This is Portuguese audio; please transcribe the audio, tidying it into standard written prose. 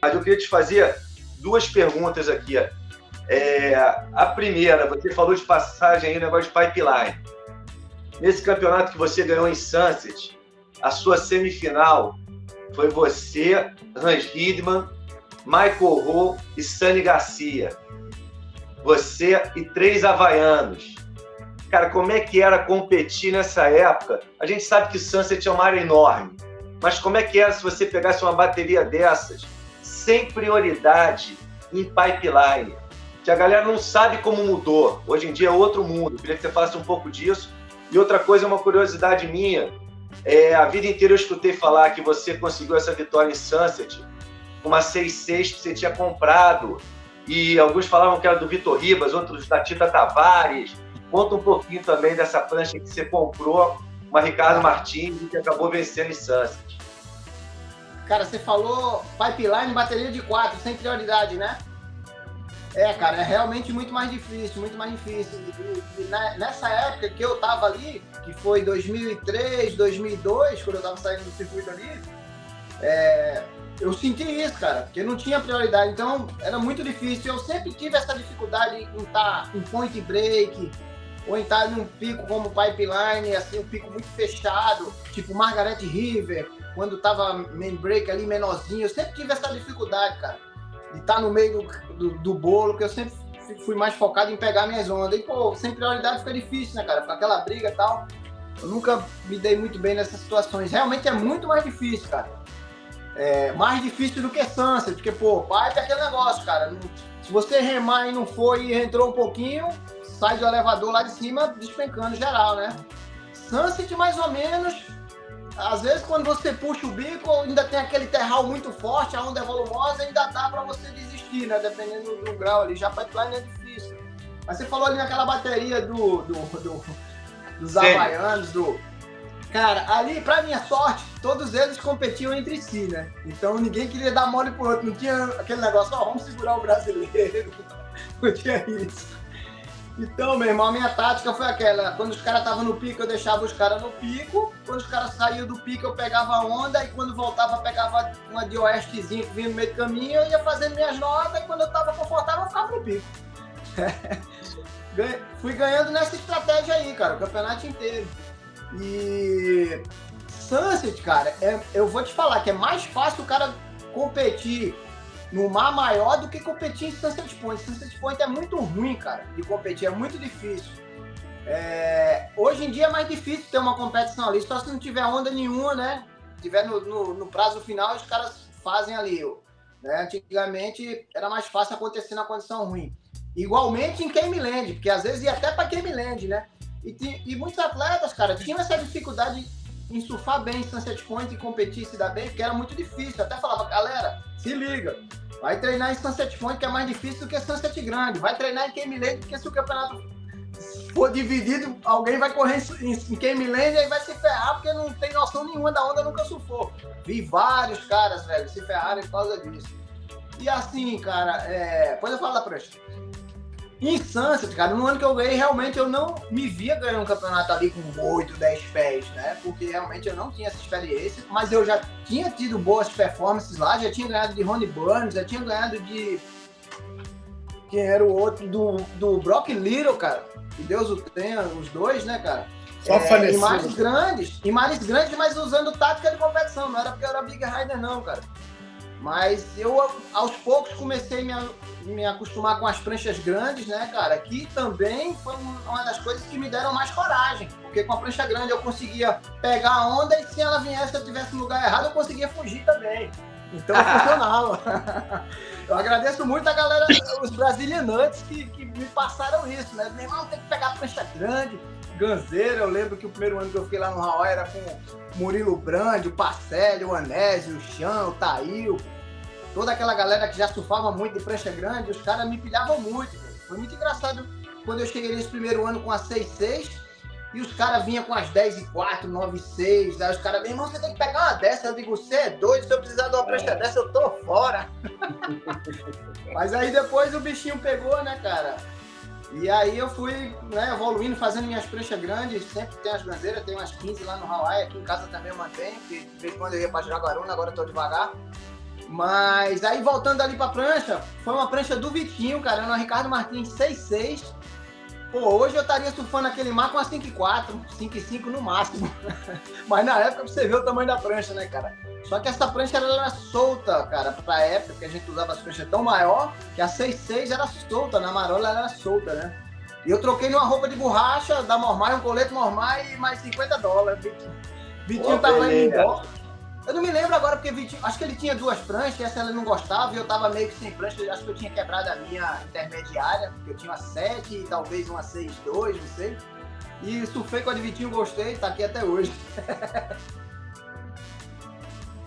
Mas eu queria te fazer duas perguntas aqui. A primeira, você falou de passagem aí, negócio de pipeline. Nesse campeonato que você ganhou em Sunset, a sua semifinal foi você, Hans Hidman, Michael Rowe e Sunny Garcia. Você e 3 havaianos. Cara, como é que era competir nessa época? A gente sabe que Sunset é uma área enorme, mas como é que era se você pegasse uma bateria dessas sem prioridade em pipeline? Que a galera não sabe como mudou. Hoje em dia é outro mundo. Eu queria que você falasse um pouco disso. E outra coisa, uma curiosidade minha, a vida inteira eu escutei falar que você conseguiu essa vitória em Sunset, uma 6.6 que você tinha comprado, e alguns falavam que era do Vitor Ribas, outros da Tita Tavares. Conta um pouquinho também dessa prancha que você comprou, uma Ricardo Martins, que acabou vencendo em Sunset. Cara, você falou pipeline, bateria de 4, sem prioridade, né? Cara, é realmente muito mais difícil, muito mais difícil. E nessa época que eu tava ali, que foi 2003, 2002, quando eu tava saindo do circuito ali, eu senti isso, cara, porque não tinha prioridade, então era muito difícil. Eu sempre tive essa dificuldade em estar em point break, ou em estar num pico como pipeline, assim, um pico muito fechado, tipo Margaret River, quando tava main break ali menorzinho. Eu sempre tive essa dificuldade, cara, de estar no meio do bolo, porque eu sempre fui mais focado em pegar minhas ondas. E, pô, sem prioridade fica difícil, né, cara? Fica aquela briga e tal. Eu nunca me dei muito bem nessas situações. Realmente é muito mais difícil, cara. Mais difícil do que Sunset, porque, pô, pipe é aquele negócio, cara. Se você remar e não foi e entrou um pouquinho, sai do elevador lá de cima despencando geral, né? Sunset, mais ou menos, às vezes quando você puxa o bico, ainda tem aquele terral muito forte, a onda é volumosa, ainda dá pra você desistir, né? Dependendo do grau ali. Já pipeline é difícil. Mas você falou ali naquela bateria dos havaianos, Cara, ali, pra minha sorte, todos eles competiam entre si, né? Então ninguém queria dar mole pro outro. Não tinha aquele negócio, vamos segurar o brasileiro. Não tinha isso. Então, meu irmão, a minha tática foi aquela. Quando os caras estavam no pico, eu deixava os caras no pico. Quando os caras saíam do pico, eu pegava a onda. E quando voltava, pegava uma de oestezinha que vinha no meio do caminho. Eu ia fazendo minhas notas. E quando eu tava confortável, eu ficava no pico. Fui ganhando nessa estratégia aí, cara, o campeonato inteiro. E Sunset, cara, eu vou te falar que é mais fácil o cara competir no mar maior do que competir em Sunset Point. Sunset Point é muito ruim, cara, de competir, é muito difícil. Hoje em dia é mais difícil ter uma competição ali, só se não tiver onda nenhuma, né? Tiver no prazo final, os caras fazem ali. Né? Antigamente era mais fácil acontecer na condição ruim. Igualmente em Cayman Land, porque às vezes ia até para Cayman Land, né? E muitos atletas, cara, tinham essa dificuldade em surfar bem em Sunset Point e competir e se dar bem, porque era muito difícil. Eu até falava, galera, se liga, vai treinar em Sunset Point, que é mais difícil do que Sunset Grande. Vai treinar em Cayman Land, porque se o campeonato for dividido, alguém vai correr em Cayman Land e aí vai se ferrar, porque não tem noção nenhuma da onda, nunca surfou. Vi vários caras, velho, se ferrarem por causa disso. E assim, cara, depois eu falo da prancha. Em Sunset, cara, no ano que eu ganhei, realmente eu não me via ganhando um campeonato ali com 8, 10 pés, né? Porque realmente eu não tinha essa experiência, mas eu já tinha tido boas performances lá, já tinha ganhado de Ronnie Burns, já tinha ganhado de... Quem era o outro? Do Brock Little, cara. Que Deus o tenha, os dois, né, cara? Só falecido. Em mares grandes, mas usando tática de competição, não era porque eu era Big Rider, não, cara. Mas eu, aos poucos, comecei a me acostumar com as pranchas grandes, né, cara? Que também foi uma das coisas que me deram mais coragem. Porque com a prancha grande eu conseguia pegar a onda e se ela viesse, se eu tivesse no lugar errado, eu conseguia fugir também. Então funcionava. Eu agradeço muito a galera, os Brazilian Nuts, que me passaram isso, né? Meu irmão, tem que pegar a prancha grande. Ganzeira, eu lembro que o primeiro ano que eu fiquei lá no Hawaii era com o Murilo Brandi, o Parcelli, o Anésio, o Chan, o Tail, toda aquela galera que já surfava muito de prancha grande, os caras me pilhavam muito, velho. Foi muito engraçado quando eu cheguei nesse primeiro ano com a 6.6 e os caras vinham com as 10.4, 9.6, aí os caras, meu irmão, você tem que pegar uma dessa. Eu digo, você é doido, se eu precisar de uma prancha dessa, eu tô fora. Mas aí depois o bichinho pegou, né, cara? E aí eu fui, né, evoluindo, fazendo minhas pranchas grandes, sempre tem as ganzeiras, tem umas 15 lá no Hawaii, aqui em casa também eu mantenho, porque de vez em quando eu ia pra Jaguaruna, agora eu tô devagar. Mas aí voltando ali pra prancha, foi uma prancha do Vitinho, cara, uma Ricardo Martins 6.6. Pô, hoje eu estaria surfando aquele mar com uma 5.4, 5.5 no máximo. Mas na época você vê o tamanho da prancha, né, cara? Só que essa prancha ela era solta, cara, pra época que a gente usava as pranchas tão maior, que a 6.6 era solta, na marola ela era solta, né? E eu troquei numa roupa de borracha da Mormai, um colete Mormai e mais $50. Vitinho tava indo embora. Eu não me lembro agora, porque Vitinho, acho que ele tinha 2 pranchas, essa ele não gostava, e eu tava meio que sem prancha, acho que eu tinha quebrado a minha intermediária, porque eu tinha uma 7 e talvez uma 6.2, não sei. E surfei com a de Vitinho, gostei, tá aqui até hoje.